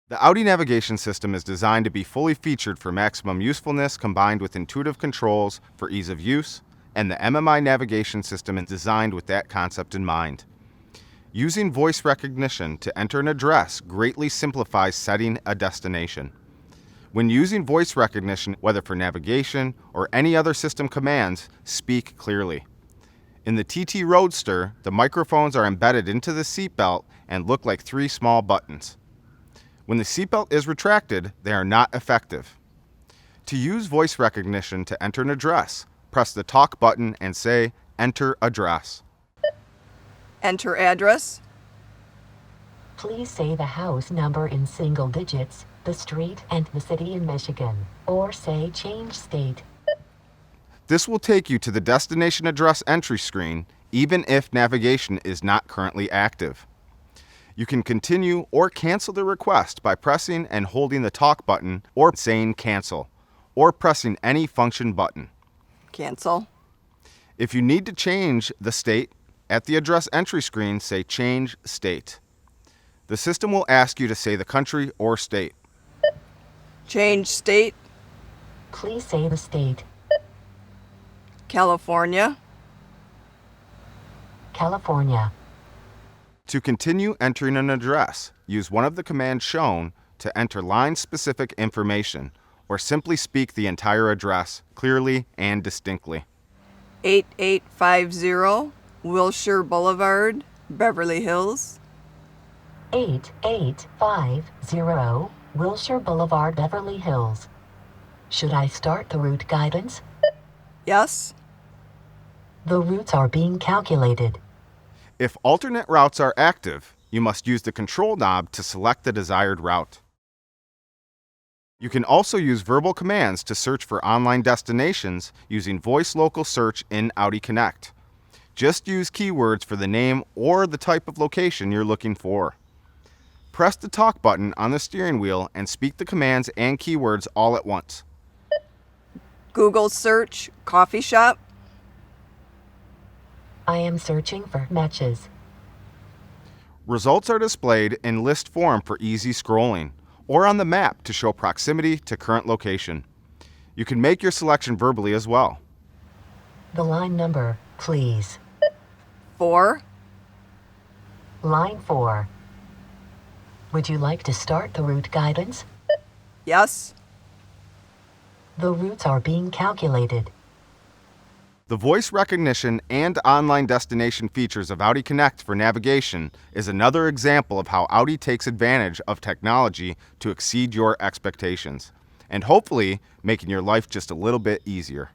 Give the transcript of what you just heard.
The Audi navigation system is designed to be fully featured for maximum usefulness combined with intuitive controls for ease of use, and the MMI navigation system is designed with that concept in mind. Using voice recognition to enter an address greatly simplifies setting a destination. When using voice recognition, whether for navigation or any other system commands, speak clearly. In the TT Roadster, the microphones are embedded into the seatbelt and look like 3 small buttons. When the seatbelt is retracted, they are not effective. To use voice recognition to enter an address, press the talk button and say, "Enter address." Enter address. Please say the house number in single digits, the street and the city in Michigan, or say change state. This will take you to the destination address entry screen, even if navigation is not currently active. You can continue or cancel the request by pressing and holding the talk button or saying cancel, or pressing any function button. Cancel. If you need to change the state, at the address entry screen, say change state. The system will ask you to say the country or state. Change state. Please say the state. California. California. To continue entering an address, use one of the commands shown to enter line-specific information, or simply speak the entire address clearly and distinctly. 8850 Wilshire Boulevard, Beverly Hills. 8850 Wilshire Boulevard, Beverly Hills. Should I start the route guidance? Yes. The routes are being calculated. If alternate routes are active, you must use the control knob to select the desired route. You can also use verbal commands to search for online destinations using voice local search in Audi Connect. Just use keywords for the name or the type of location you're looking for. Press the talk button on the steering wheel and speak the commands and keywords all at once. Google search coffee shop. I am searching for matches. Results are displayed in list form for easy scrolling, or on the map to show proximity to current location. You can make your selection verbally as well. The line number, please. 4. Line 4. Would you like to start the route guidance? Yes. The routes are being calculated. The voice recognition and online destination features of Audi Connect for navigation is another example of how Audi takes advantage of technology to exceed your expectations, and hopefully making your life just a little bit easier.